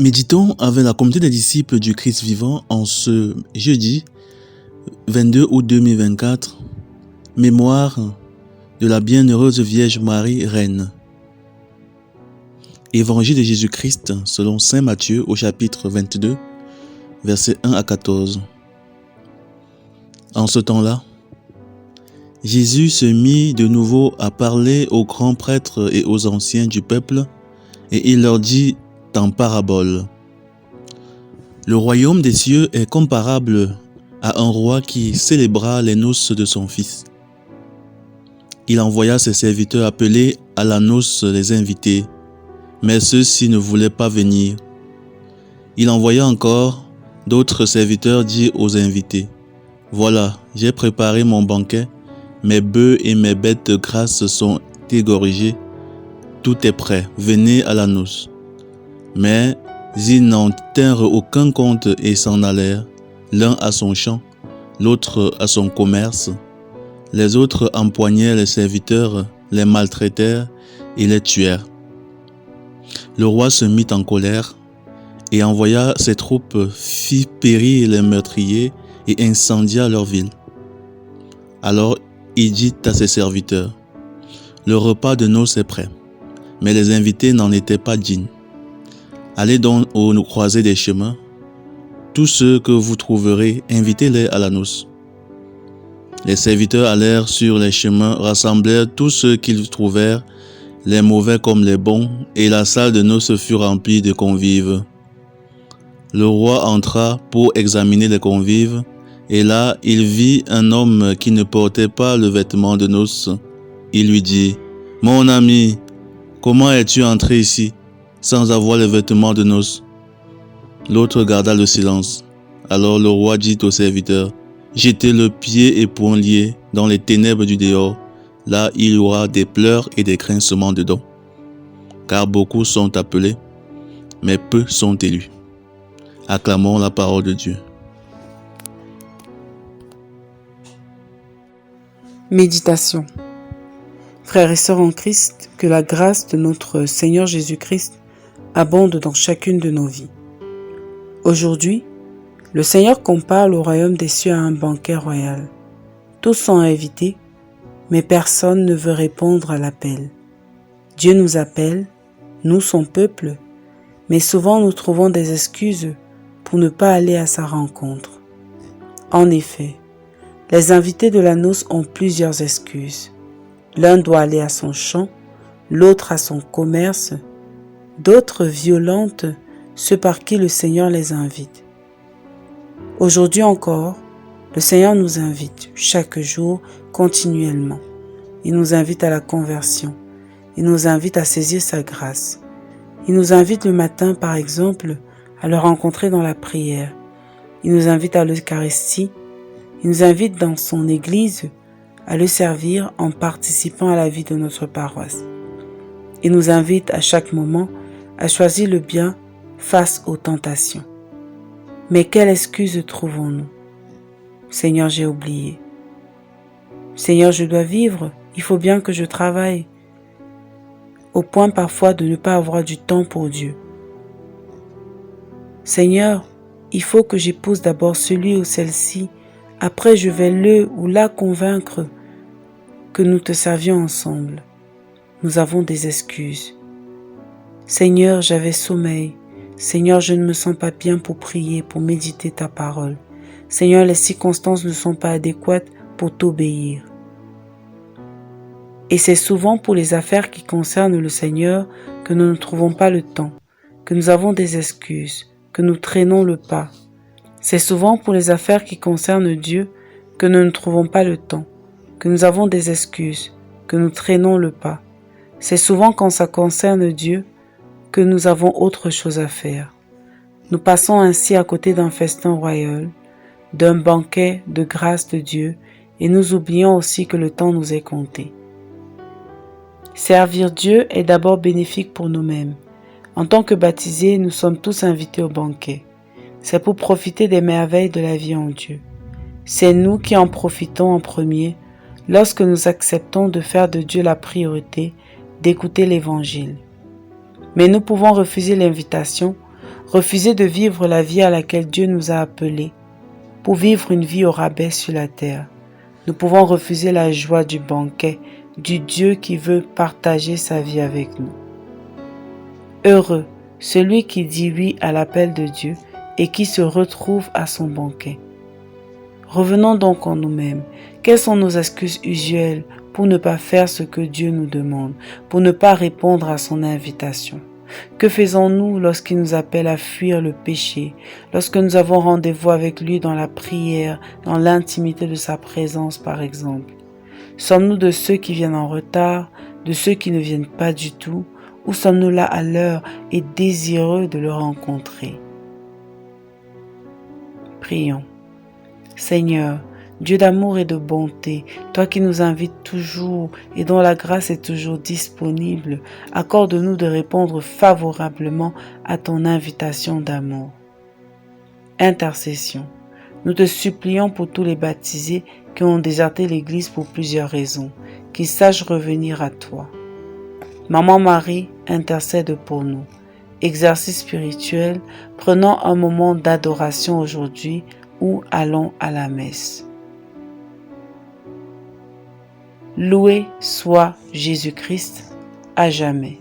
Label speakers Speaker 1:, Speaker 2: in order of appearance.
Speaker 1: Méditons avec la communauté des disciples du Christ vivant en ce jeudi 22 août 2024, mémoire de la bienheureuse Vierge Marie, Reine. Évangile de Jésus-Christ selon saint Matthieu au chapitre 22, versets 1 à 14. En ce temps-là, Jésus se mit de nouveau à parler aux grands prêtres et aux anciens du peuple, et il leur dit en parabole. Le royaume des cieux est comparable à un roi qui célébra les noces de son fils. Il envoya ses serviteurs appeler à la noce les invités, mais ceux-ci ne voulaient pas venir. Il envoya encore d'autres serviteurs dire aux invités, « Voilà, j'ai préparé mon banquet, mes bœufs et mes bêtes de grâce sont égorgés, tout est prêt, venez à la noce. » Mais ils n'en tinrent aucun compte et s'en allèrent, l'un à son champ, l'autre à son commerce. Les autres empoignèrent les serviteurs, les maltraitèrent et les tuèrent. Le roi se mit en colère et envoya ses troupes, fit périr les meurtriers et incendia leur ville. Alors il dit à ses serviteurs, « Le repas de noces est prêt, mais les invités n'en étaient pas dignes. Allez donc aux croisées des chemins. Tous ceux que vous trouverez, invitez-les à la noce. » Les serviteurs allèrent sur les chemins, rassemblèrent tous ceux qu'ils trouvèrent, les mauvais comme les bons, et la salle de noces fut remplie de convives. Le roi entra pour examiner les convives, et là il vit un homme qui ne portait pas le vêtement de noces. Il lui dit, « Mon ami, comment es-tu entré ici sans avoir le vêtement de noces ?» L'autre garda le silence. Alors le roi dit aux serviteurs, « Jetez-le pieds et poings liés dans les ténèbres du dehors. Là il y aura des pleurs et des grincements de dents. Car beaucoup sont appelés, mais peu sont élus. » Acclamons la parole de Dieu.
Speaker 2: Méditation. Frères et sœurs en Christ, que la grâce de notre Seigneur Jésus-Christ abonde dans chacune de nos vies. Aujourd'hui, le Seigneur compare le royaume des cieux à un banquet royal. Tous sont invités, mais personne ne veut répondre à l'appel. Dieu nous appelle, nous son peuple, mais souvent nous trouvons des excuses pour ne pas aller à sa rencontre. En effet, les invités de la noce ont plusieurs excuses. L'un doit aller à son champ, l'autre à son commerce, d'autres violentent ceux par qui le Seigneur les invite. Aujourd'hui encore, le Seigneur nous invite chaque jour, continuellement. Il nous invite à la conversion. Il nous invite à saisir sa grâce. Il nous invite le matin, par exemple, à le rencontrer dans la prière. Il nous invite à l'Eucharistie. Il nous invite dans son Église à le servir en participant à la vie de notre paroisse. Il nous invite à chaque moment à choisir le bien face aux tentations. Mais quelle excuse trouvons-nous? Seigneur, j'ai oublié. Seigneur, je dois vivre, il faut bien que je travaille. Au point parfois de ne pas avoir du temps pour Dieu. Seigneur, il faut que j'épouse d'abord celui ou celle-ci. Après, je vais le ou la convaincre que nous te servions ensemble. Nous avons des excuses. Seigneur, j'avais sommeil. Seigneur, je ne me sens pas bien pour prier, pour méditer ta parole. Seigneur, les circonstances ne sont pas adéquates pour t'obéir. Et c'est souvent pour les affaires qui concernent le Seigneur que nous ne trouvons pas le temps, que nous avons des excuses, que nous traînons le pas. C'est souvent pour les affaires qui concernent Dieu que nous ne trouvons pas le temps, que nous avons des excuses, que nous traînons le pas. C'est souvent quand ça concerne Dieu que nous avons autre chose à faire. Nous passons ainsi à côté d'un festin royal, d'un banquet de grâce de Dieu, et nous oublions aussi que le temps nous est compté. Servir Dieu est d'abord bénéfique pour nous-mêmes. En tant que baptisés, nous sommes tous invités au banquet. C'est pour profiter des merveilles de la vie en Dieu. C'est nous qui en profitons en premier lorsque nous acceptons de faire de Dieu la priorité, d'écouter l'Évangile. Mais nous pouvons refuser l'invitation refuser de vivre la vie à laquelle Dieu nous a appelés, pour vivre une vie au rabais sur la terre. Nous pouvons refuser la joie du banquet, du Dieu qui veut partager sa vie avec nous. Heureux celui qui dit oui à l'appel de Dieu et qui se retrouve à son banquet. Revenons donc en nous-mêmes. Quelles sont nos excuses usuelles pour ne pas faire ce que Dieu nous demande, pour ne pas répondre à son invitation? Que faisons-nous lorsqu'il nous appelle à fuir le péché, lorsque nous avons rendez-vous avec lui dans la prière, dans l'intimité de sa présence par exemple? Sommes-nous de ceux qui viennent en retard, de ceux qui ne viennent pas du tout, ou sommes-nous là à l'heure et désireux de le rencontrer? Prions. Seigneur, Dieu d'amour et de bonté, toi qui nous invites toujours et dont la grâce est toujours disponible, accorde-nous de répondre favorablement à ton invitation d'amour. Intercession. Nous te supplions pour tous les baptisés qui ont déserté l'Église pour plusieurs raisons, qu'ils sachent revenir à toi. Maman Marie, intercède pour nous. Exercice spirituel, prenons un moment d'adoration aujourd'hui ou allons à la messe. Loué soit Jésus-Christ à jamais.